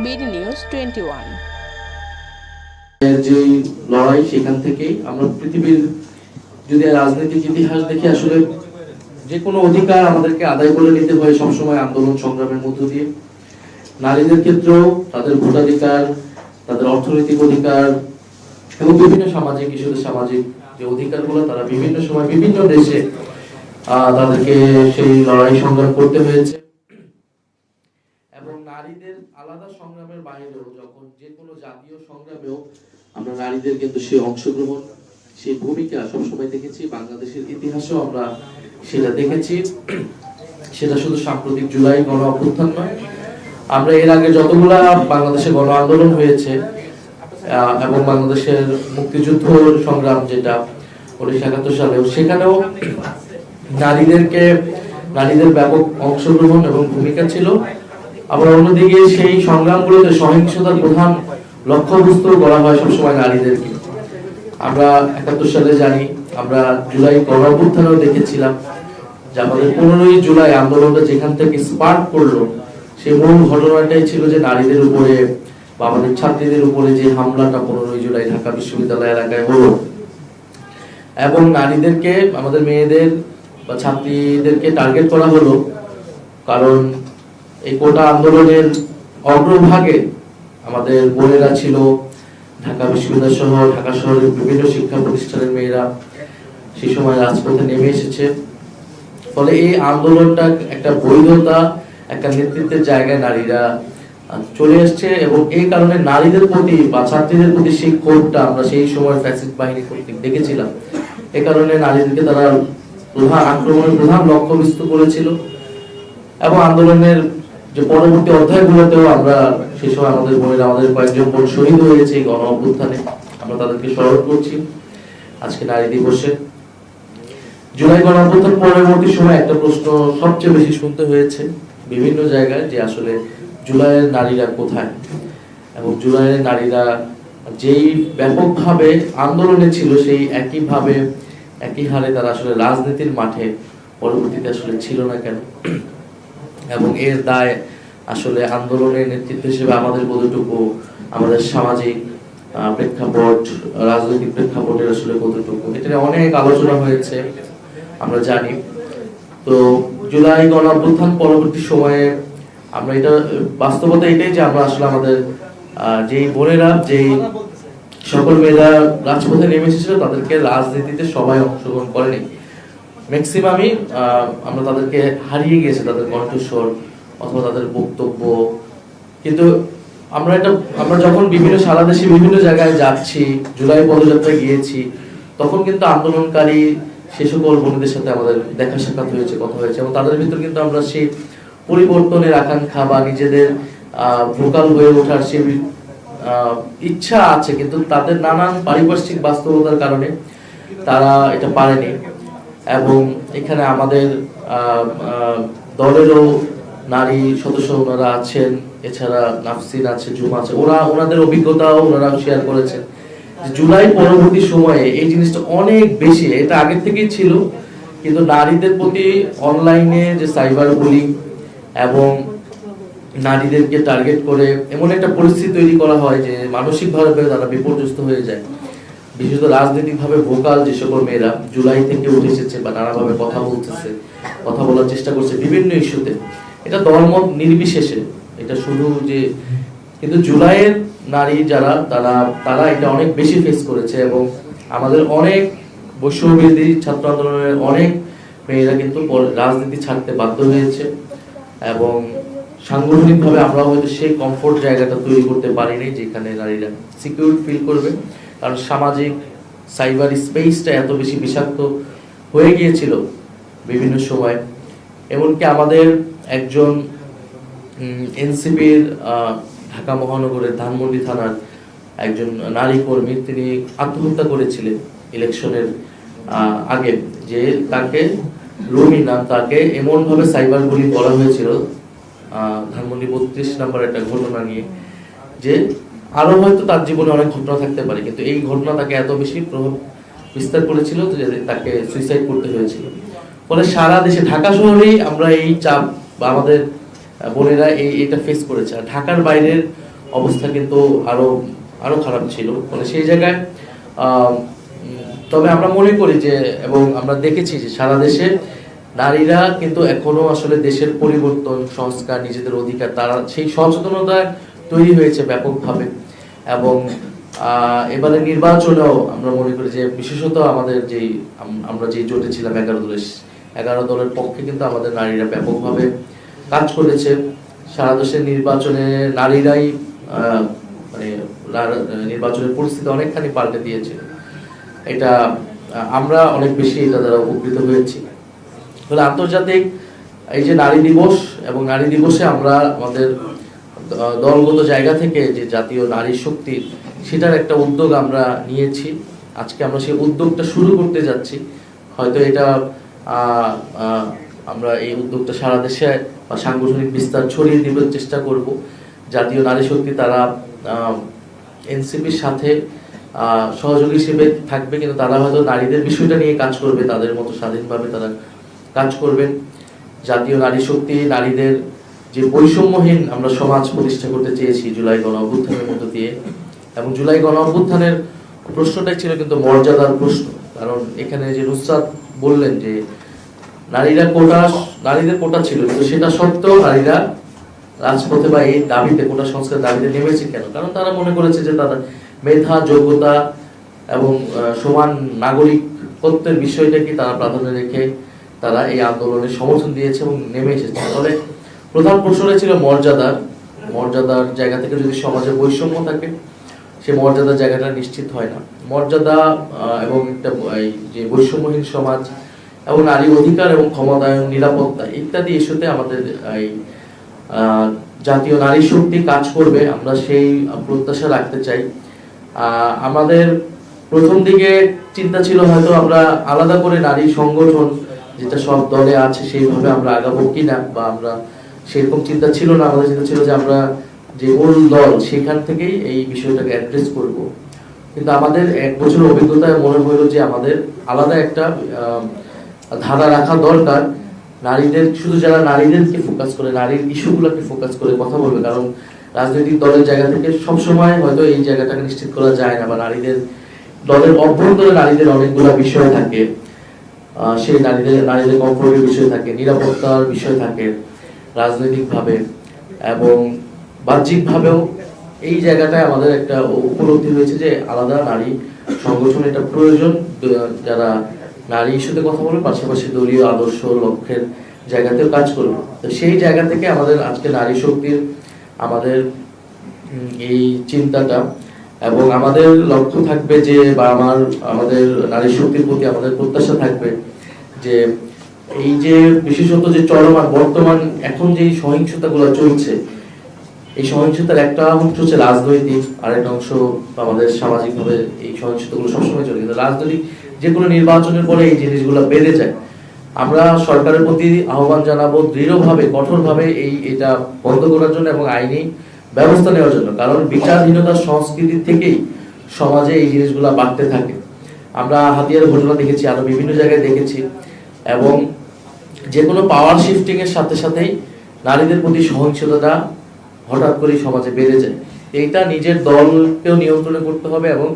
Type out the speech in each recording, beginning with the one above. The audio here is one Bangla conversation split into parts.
BD news 21। যে লড়াই সেখান থেকেই আমরা পৃথিবীর যদি রাজনৈতিক ইতিহাস দেখি আসলে যে কোনো অধিকার আমাদেরকে আদায় করে নিতে হয় সবসময় আন্দোলন সংগ্রামের মধ্য দিয়ে। নারীদের ক্ষেত্রেও তাদের ভোটাধিকার, তাদের অর্থনৈতিক অধিকার এবং বিভিন্ন সামাজিক ইস্যুতে সামাজিক যে অধিকারগুলো তারা বিভিন্ন সময় বিভিন্ন দেশে তাদেরকে সেই লড়াই সংগ্রাম করতে হয়েছে। এবং নারীদের আলাদা সংগ্রামের বাইরেও যখন যে কোনো জাতীয় সংগ্রামেও আমরা নারীদের কিন্তু সেই অংশগ্রহণ, সেই ভূমিকা সবসময় দেখেছি। বাংলাদেশের ইতিহাসেও আমরা সেটা দেখেছি। সেটা শুধু সাম্প্রতিক জুলাই গণ অভ্যুত্থান নয়, আমরা এর আগে যতগুলা বাংলাদেশে গণ আন্দোলন হয়েছে এবং বাংলাদেশের মুক্তিযুদ্ধ সংগ্রাম যেটা 1971 সালেও, সেখানেও নারীদের ব্যাপক অংশগ্রহণ এবং ভূমিকা ছিল। আবার অন্যদিকে সেই সংগ্রামগুলোতে সহিংসতার প্রধান লক্ষ্যবস্তু করা হয় সবসময় নারীদেরকে। আমরা 71 সালে জানি, আমরা জুলাই গণ অভ্যুত্থানেও দেখেছিলাম যে আমাদের 15ই জুলাই আন্দোলনটা যেখান থেকে স্পার্ক করলো, সেই মূল ঘটনাটাই ছিল যে নারীদের উপরে বা আমাদের ছাত্রীদের উপরে যে হামলাটা 15ই জুলাই ঢাকা বিশ্ববিদ্যালয় এলাকায় হলো, এবং নারীদেরকে, আমাদের মেয়েদের বা ছাত্রীদেরকে টার্গেট করা হলো। কারণ এই কোটা আন্দোলনের অগ্রভাগে আমাদের বোনেরা ছিল, ঢাকা বিশ্ববিদ্যালয় সহ ঢাকা শহরের বিভিন্ন শিক্ষা প্রতিষ্ঠানের মেয়েরা সেই সময় রাজপথে নেমে এসেছে। ফলে এই আন্দোলনটা একটা বৈধতা, একটা নেতৃত্বের জায়গায় নারীরা চলে এসছে, এবং এই কারণে নারীদের প্রতি বা ছাত্রীদের প্রতি সেই ক্ষোভটা আমরা সেই সময় ফ্যাসিস্ট বাহিনী কর্তৃক দেখেছিলাম। এ কারণে নারীদেরকে তারা আক্রমণের প্রধান লক্ষ্যবস্তু করেছিল। এবং আন্দোলনের যে পরবর্তী অধ্যায়গুলোতেও আমরা সেই সময় আমাদের বোনেরা, আমাদের কয়েকজন বোন শহীদ হয়েছে এই গণ অভ্যুত্থানে, আমরা তাদেরকে স্মরণ করছি আজকে নারী দিবসে। জুলাই গণ অভ্যুত্থান পরবর্তী সময় একটা প্রশ্ন সবচেয়ে বেশি শুনতে হয়েছে বিভিন্ন জায়গায়, যে আসলে জুলাইয়ের নারীরা কোথায়, এবং জুলাইয়ের নারীরা যেই ব্যাপকভাবে আন্দোলনে ছিল সেই একইভাবে একই হারে তারা আসলে রাজনীতির মাঠে পরবর্তীতে আসলে ছিল না কেন, এবং এর দায় আসলে আন্দোলনের নেতৃত্ব হিসেবে আমাদের কতটুকু, আমাদের সামাজিক প্রেক্ষাপট, রাজনৈতিক প্রেক্ষাপটের আসলে কতটুকু, এটা অনেক আলোচনা হয়েছে আমরা জানি। তো জুলাই গণ অভ্যুত্থান পরবর্তী সময়ে আমরা এটা বাস্তবতা এটাই যে আমরা আসলে আমাদের যেই বোনেরা, যেই সকল মেয়েরা রাজপথে নেমে এসেছিল, তাদেরকে রাজনীতিতে সবাই অংশগ্রহণ করেনি। ম্যাক্সিমামই আমরা তাদেরকে হারিয়ে গিয়েছে, তাদের কণ্ঠস্বর অথবা তাদের বক্তব্য। কিন্তু আমরা যখন সারা দেশে বিভিন্ন জায়গায় যাচ্ছি, জুলাই পদযাত্রায় গিয়েছি, তখন কিন্তু আন্দোলনকারী সে সকল বোনদের সাথে আমাদের দেখা সাক্ষাৎ হয়েছে, কথা হয়েছে, এবং তাদের ভিতর কিন্তু আমরা সেই পরিবর্তনের আকাঙ্ক্ষা বা নিজেদের ভোকাল হয়ে ওঠার সেই ইচ্ছা আছে, কিন্তু তাদের নানান পারিপার্শ্বিক বাস্তবতার কারণে তারা এটা পারেনি। এবং এখানে আমাদের দলেরও নারী সদস্য ওনারা আছেন, এছাড়া নাফসিন আছে, জুমা আছে, ওনাদের অভিজ্ঞতাও ওনারা শেয়ার করেছেন। জুলাই পরবর্তী সময়ে এই জিনিসটা অনেক বেশি, এটা আগের থেকেই ছিল, কিন্তু নারীদের প্রতি অনলাইনে যে সাইবার বুলিং এবং নারীদেরকে টার্গেট করে এমন একটা পরিস্থিতি তৈরি করা হয় যে মানসিকভাবে তারা বিপর্যস্ত হয়ে যায়। বিশেষত রাজনৈতিকভাবে ভোকাল যে সকল মেয়েরা জুলাই থেকে উঠে এসেছে বা নানাভাবে কথা বলতেছে, কথা বলার চেষ্টা করছে বিভিন্ন ইস্যুতে, এটা দলমত নির্বিশেষে, এটা শুধু যে, কিন্তু জুলাইয়ের নারী যারা তারা এটা অনেক বেশি ফেস করেছে। এবং আমাদের অনেক বৈষম্যবিরোধী ছাত্র আন্দোলনের অনেক মেয়েরা কিন্তু রাজনীতি ছাড়তে বাধ্য হয়েছে, এবং সাংগঠনিকভাবে আমরা হয়তো সেই কমফোর্ট জায়গাটা তৈরি করতে পারিনি যেখানে নারীরা সিকিউর ফিল করবে। কারণ সামাজিক সাইবার স্পেসটা এত বেশি বিষাক্ত হয়ে গিয়েছিল বিভিন্ন সময়। এমনকি আমাদের একজন এনসিপির ঢাকা মহানগরের ধানমন্ডি থানার একজন নারী কর্মী, তিনি আত্মহত্যা করেছিলেন ইলেকশনের আগে, যে তাকে রুমি নাম, তাকে এমনভাবে সাইবার বুলিং করা হয়েছিল ধানমন্ডি 32 নম্বর একটা ঘটনা নিয়ে, যে আরো হয়তো তার জীবনে অনেক ঘটনা থাকতে পারে, কিন্তু এই ঘটনা তাকে এত বেশি প্রভাব বিস্তার করেছিল যে তাকে সুইসাইড করতে হয়েছিল। ফলে সারা দেশে, ঢাকা শহরেই আমরা এই চাপ বা আমাদের বোনেরা এটা ফেস করেছে। আর ঢাকার বাইরের অবস্থা কিন্তু আরো আরো খারাপ ছিল, মানে সেই জায়গায় তবে আমরা মনে করি যে, এবং আমরা দেখেছি যে সারা দেশে নারীরা কিন্তু এখনো আসলে দেশের পরিবর্তন, সংস্কার, নিজেদের অধিকার, তারা সেই সচেতনতা তৈরি হয়েছে ব্যাপকভাবে। এবং এবারে নির্বাচনেও আমরা মনে করি যে বিশেষত আমাদের যেই আমরা যে জোটে ছিলাম 11 দলের পক্ষে কিন্তু আমাদের নারীরা ব্যাপকভাবে কাজ করেছে। সারা দেশের নির্বাচনে নারীরাই মানে নির্বাচনের পরিস্থিতি অনেকখানি পাল্টে দিয়েছে। এটা আমরা অনেক বেশি এটা দ্বারা উপকৃত হয়েছি। তাহলে আন্তর্জাতিক এই যে নারী দিবস, এবং নারী দিবসে আমরা আমাদের দলগত জায়গা থেকে যে জাতীয় নারী শক্তি, সেটার একটা উদ্যোগ আমরা নিয়েছি। আজকে আমরা সেই উদ্যোগটা শুরু করতে যাচ্ছি। হয়তো এটা আমরা এই উদ্যোগটা সারা দেশে বা সাংগঠনিক বিস্তার ছড়িয়ে দেবার চেষ্টা করব। জাতীয় নারী শক্তি তারা এনসিপির সাথে সহযোগী হিসেবে থাকবে, কিন্তু তারা হয়তো নারীদের বিষয়টা নিয়ে কাজ করবে, তাদের মতো স্বাধীনভাবে তারা কাজ করবেন। জাতীয় নারী শক্তি নারীদের যে বৈষম্যহীন আমরা সমাজ প্রতিষ্ঠা করতে চেয়েছি জুলাই গণ অভ্যুত্থানের মধ্য দিয়ে, এবং জুলাই গণ অভ্যুত্থানের প্রশ্নটাই ছিল কিন্তু মর্যাদার প্রশ্ন। কারণ এখানে যে নুসরাত বললেন যে নারীদের কোটা ছিল, কিন্তু সেটা সত্ত্বেও নারীরা রাজপথে বা এই দাবিতে, কোটা সংস্কার দাবিতে নেমেছে কেন? কারণ তারা মনে করেছে যে তাদের মেধা, যোগ্যতা এবং সমান নাগরিকত্বের বিষয়টাকে তারা প্রাধান্য রেখে তারা এই আন্দোলনের সমর্থন দিয়েছে এবং নেমে এসেছে। ফলে প্রধান প্রশ্নটা ছিল মর্যাদার জায়গা থেকে যদি সমাজে বৈষম্য থাকে, সে মর্যাদার জায়গাটা নিশ্চিত হয় না। মর্যাদা এবং একটা যে বৈষম্যহীন সমাজ এবং নারী অধিকার এবং ক্ষমতায়ন, নিরাপত্তা ইত্যাদি ইস্যুতে আমাদের এই জাতীয় নারী শক্তি কাজ করবে, আমরা সেই প্রত্যাশা রাখতে চাই। আমাদের প্রথম দিকে চিন্তা ছিল হয়তো আমরা আলাদা করে নারী সংগঠন যেটা সব দলে আছে সেইভাবে আমরা আগাবো কিনা, বা আমরা সেরকম চিন্তা ছিল না। আমাদের চিন্তা ছিল যে আমরা যে মূল দল সেখান থেকেই এই বিষয়টাকে অ্যাড্রেস করব। কিন্তু আমাদের 1 বছরের অভিজ্ঞতায় মনে হলো যে আমাদের আলাদা একটা ধারা রাখা দরকার। নারীদের, শুধু যারা নারীদেরকে ফোকাস করে, নারীর ইস্যুগুলোকে ফোকাস করে কথা বলবে। কারণ রাজনৈতিক দলের জায়গা থেকে সবসময় হয়তো এই জায়গাটাকে নিশ্চিত করা যায় না, বা নারীদের দলের অভ্যন্তরে নারীদের অনেকগুলো বিষয় থাকে, সেই নারীদের কমফোর্টের বিষয় থাকে, নিরাপত্তার বিষয় থাকে রাজনৈতিকভাবে এবং বাহ্যিকভাবেও। এই জায়গাটায় আমাদের একটা উপলব্ধি হয়েছে যে আলাদা নারী সংগঠন এটা প্রয়োজন, যারা নারী ইস্যুতে কথা বলবে, পাশাপাশি দলীয় আদর্শ লক্ষ্যের জায়গাতেও কাজ করবে। তো সেই জায়গা থেকে আমাদের আজকে নারী শক্তির আমাদের এই চিন্তাটা, এবং আমাদের লক্ষ্য থাকবে যে, বা আমাদের নারী শক্তির প্রতি আমাদের প্রত্যাশা থাকবে যে এই যে বিশেষত যে চলমান বর্তমান এখন যে সহিংসতাগুলো চলছে, এই সহিংসতার একটা অংশ হচ্ছে রাজনৈতিক, আর একটা অংশ আমাদের সামাজিকভাবে এই সহিংসতাগুলো সবসময় চলে। কিন্তু রাজনৈতিক যে কোনো নির্বাচনের পরে এই জিনিসগুলো বেড়ে যায়। আমরা সরকারের প্রতি আহ্বান জানাবো দৃঢ়ভাবে, কঠোরভাবে এটা বন্ধ করার জন্য এবং আইনি ব্যবস্থা নেওয়ার জন্য। কারণ বিচারহীনতার সংস্কৃতি থেকেই সমাজে এই জিনিসগুলো বাড়তে থাকে। আমরা হাতিয়ার ঘটনা দেখেছি, আরো বিভিন্ন জায়গায় দেখেছি, এবং যে কোনো পাওয়ার শিফটিং এর সাথে সাথেই নারীদের প্রতি সহিংসতাটা হঠাৎ করেই সমাজে বেড়ে যায়। এইটা নিজের দলকেও নিয়ন্ত্রণ করতে হবে, এবং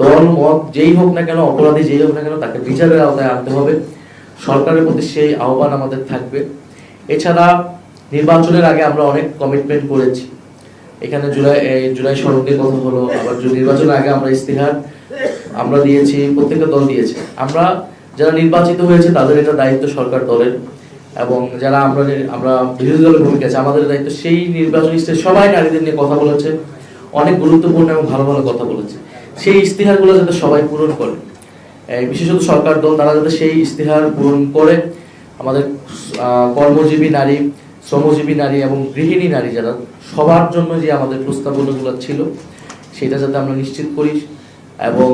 দল মত যেই হোক না কেন, অপরাধী যেই হোক না কেন, তাকে বিচারের আওতায় আনতে হবে। সরকারের প্রতি সেই আহ্বান আমাদের থাকবে। এছাড়া নির্বাচনের আগে আমরা অনেক কমিটমেন্ট করেছি। এখানে জুলাই সনদের কথা হলো, আবার নির্বাচনের আগে আমরা ইস্তেহার আমরা দিয়েছি, প্রত্যেকটা দল দিয়েছে। আমরা যারা নির্বাচিত হয়েছে তাদের এটা দায়িত্ব সরকার দলের, এবং যারা আমরা বিরোধী দলের ভূমিকা আছে, আমাদের দায়িত্ব সেই নির্বাচনী স্টেজে সবাই নারীদের নিয়ে কথা বলেছে, অনেক গুরুত্বপূর্ণ এবং ভালো ভালো কথা বলেছে। সেই ইস্তেহারগুলো যাতে সবাই পূরণ করে, বিশেষত সরকার দল তারা যাতে সেই ইস্তেহার পূরণ করে, আমাদের কর্মজীবী নারী, শ্রমজীবী নারী এবং গৃহিণী নারী যারা, সবার জন্য যে আমাদের প্রস্তাবনাগুলো ছিল সেটা যাতে আমরা নিশ্চিত করি। এবং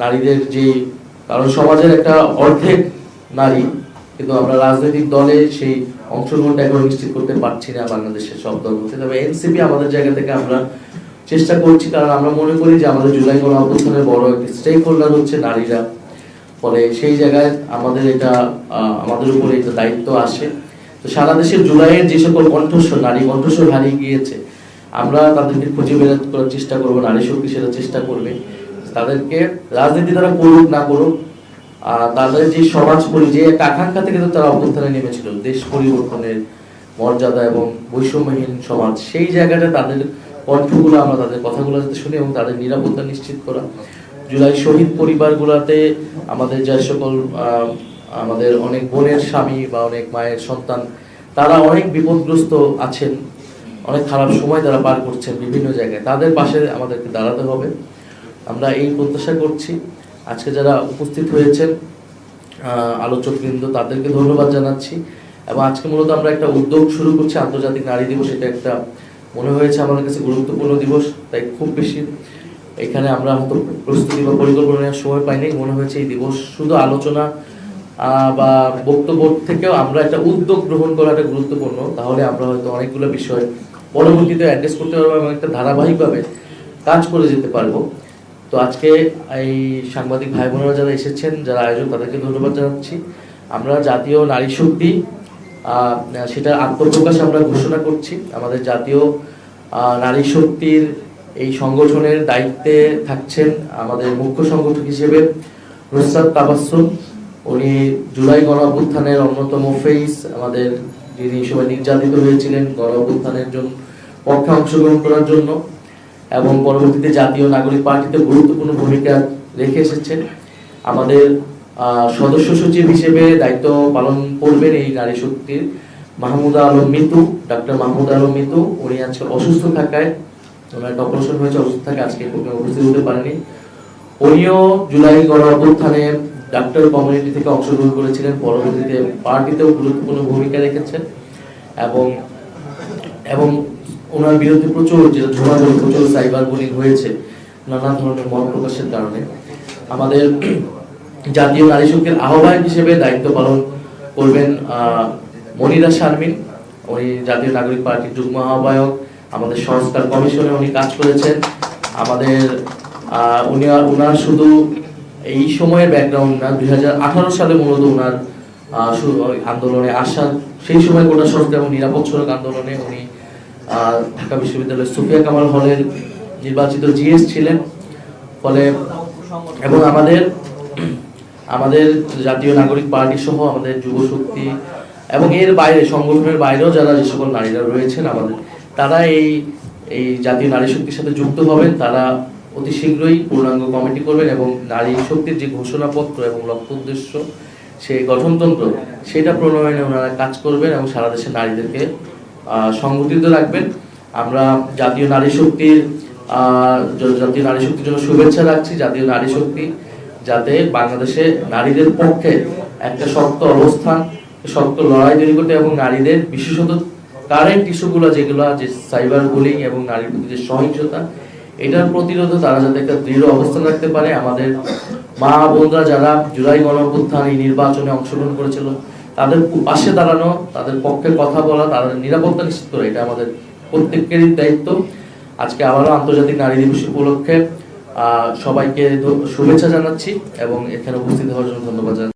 নারীদের যে, কারণ সমাজের একটা অর্ধেক নারী, কিন্তু আমরা রাজনৈতিক দলে সেই অংশগ্রহণটা এখন নিশ্চিত করতে পারছি না বাংলাদেশের সব দল মধ্যে। তবে এনসিপি আমাদের জায়গা থেকে আমরা চেষ্টা করছি, কারণ আমরা মনে করি যে আমাদের জুলাই গণ অভ্যুত্থানের বড় একটি স্টেক হোল্ডার হচ্ছে নারীরা। ফলে সেই জায়গায় আমাদের এটা আমাদের উপরে একটা দায়িত্ব আসে তো সারা দেশের জুলাইয়ের যে সকল কণ্ঠস্বর, নারী কণ্ঠস্বর হারিয়ে গিয়েছে, আমরা তাদেরকে খুঁজে বের করার চেষ্টা করবো, নারী শক্তি সেটা চেষ্টা করবে। তাদেরকে রাজনীতি তারা করুক না করুক, তাদের যে সমাজ যে একটা আকাঙ্ক্ষা থেকে তো তারা অভ্যুত্থানে নেমেছিল, দেশ পরিবর্তনের, মর্যাদা এবং বৈষম্যহীন সমাজ, সেই জায়গাটা তাদের কণ্ঠগুলো, আমরা তাদের কথাগুলো যাতে শুনি এবং তাদের নিরাপত্তা নিশ্চিত করা। জুলাই শহীদ পরিবারগুলোতে আমাদের যে সকল আমাদের অনেক বোনের স্বামী বা অনেক মায়ের সন্তান, তারা অনেক বিপদগ্রস্ত আছেন, অনেক খারাপ সময় তারা পার করছেন বিভিন্ন জায়গায়, তাদের পাশে আমাদেরকে দাঁড়াতে হবে। আমরা এই প্রত্যাশা করছি। আজকে যারা উপস্থিত হয়েছেন আলোচকবৃন্দ, তাদেরকে ধন্যবাদ জানাচ্ছি। এবং আজকে মূলত আমরা একটা উদ্যোগ শুরু করছি, আন্তর্জাতিক নারী দিবস। এটা একটা মনে হয়েছে আমাদের কাছে গুরুত্বপূর্ণ দিবস, তাই খুব বেশি এখানে আমরা হয়তো প্রস্তুতি বা পরিকল্পনা নেওয়ার সময় পাইনি। মনে হয়েছে এই দিবস শুধু আলোচনা বা বক্তব্য থেকেও আমরা একটা উদ্যোগ গ্রহণ করাটা গুরুত্বপূর্ণ। তাহলে আমরা হয়তো অনেকগুলো বিষয় পরবর্তীতে অ্যাড্রেস করতে পারবো এবং একটা ধারাবাহিকভাবে কাজ করে যেতে পারবো। তো আজকে এই সাংবাদিক ভাই বোনেরা যারা এসেছেন, যারা আয়োজক, তাদেরকে ধন্যবাদ জানাচ্ছি। আমরা জাতীয় নারী শক্তি সেটা আত্মপ্রকাশ আমরা ঘোষণা করছি। আমাদের জাতীয় নারী শক্তির এই সংগঠনের দায়িত্বে থাকছেন আমাদের মুখ্য সংগঠক হিসেবে নুসরাত তাবাসসুম। উনি জুলাই গণ অভ্যুত্থানের অন্যতম ফেস, আমাদের যিনি সবাই নির্যাতিত হয়েছিলেন গণ অভ্যুত্থানের জন্য পক্ষে অংশগ্রহণ করার জন্য, এবং পরবর্তীতে জাতীয় নাগরিক পার্টিতে গুরুত্বপূর্ণ ভূমিকা রেখে এসেছেন। আমাদের সদস্য সচিব হিসেবে দায়িত্ব পালন করবেন এই নারী শক্তির মাহমুদা আলম মিতু, ডাক্তার মাহমুদা আলম মিতু। উনি আজকে অসুস্থ থাকায়, ওনার একটা অপারেশন হয়েছে, অসুস্থ থাকে আজকে উপস্থিত হতে পারেনি। উনিও জুলাই গণ অভ্যুত্থানে ডাক্তার কমিউনিটি থেকে অংশগ্রহণ করেছিলেন, পরবর্তীতে পার্টিতেও গুরুত্বপূর্ণ ভূমিকা রেখেছেন। এবং ওনার বিরুদ্ধে প্রচুর সাইবার বুলিং হয়েছে নানা ধরনের মত প্রকাশের কারণে। আমাদের জাতীয় নারী শক্তির আহ্বায়ক হিসেবে দায়িত্ব পালন করবেন মনিরা শারমিন। উনি জাতীয় নাগরিক পার্টির যুগ্ম আহ্বায়ক, আমাদের সংস্কার কমিশনে উনি কাজ করেছেন। আমাদের উনার শুধু এই সময়ের ব্যাকগ্রাউন্ড না, 2018 সালে মূলত উনার আন্দোলনে আসা, সেই সময় কোটা সংস্কার এবং নিরাপদ সড়ক আন্দোলনে উনি ঢাকা বিশ্ববিদ্যালয়ের সুফিয়া কামাল হলের নির্বাচিত জিএস ছিলেন। ফলে এবং আমাদের জাতীয় নাগরিক পার্টি সহ আমাদের যুব শক্তি এবং এর বাইরে সংগঠনের বাইরেও যারা যে সকল নারীরা রয়েছেন আমাদের, তারা এই জাতীয় নারী শক্তির সাথে যুক্ত হবেন। তারা অতি শীঘ্রই পূর্ণাঙ্গ কমিটি করবেন এবং নারী শক্তির যে ঘোষণাপত্র এবং লক্ষ্য উদ্দেশ্য, সেই গঠনতন্ত্র, সেটা প্রণয়নে ওনারা কাজ করবেন এবং সারা দেশের নারীদেরকে সংগঠিত রাখবেন। আমরা জাতীয় নারী শক্তির জন্য শুভেচ্ছা রাখছি। জাতীয় নারী শক্তি যাতে বাংলাদেশে নারীদের পক্ষে একটা শক্ত অবস্থান, শক্ত লড়াই তৈরি করতে এবং নারীদের বিশেষত কারেন্ট ইস্যুগুলো যেগুলো, যে সাইবার বুলিং এবং নারীর প্রতি যে সহিংসতা, এটার প্রতিরোধে তারা যাতে একটা দৃঢ় অবস্থান রাখতে পারে। আমাদের মা বোনরা যারা জুলাই গণ অভ্যুত্থান এই নির্বাচনে অংশগ্রহণ করেছিল, তাদের পাশে দাঁড়ানো, তাদের পক্ষে কথা বলা, তাদের নিরাপত্তা নিশ্চিত করা, এটা আমাদের প্রত্যেকেরই দায়িত্ব। আজকে আবারও আন্তর্জাতিক নারী দিবস উপলক্ষে সবাইকে শুভেচ্ছা জানাচ্ছি এবং এখানে উপস্থিত হওয়ার জন্য ধন্যবাদ জানাচ্ছি।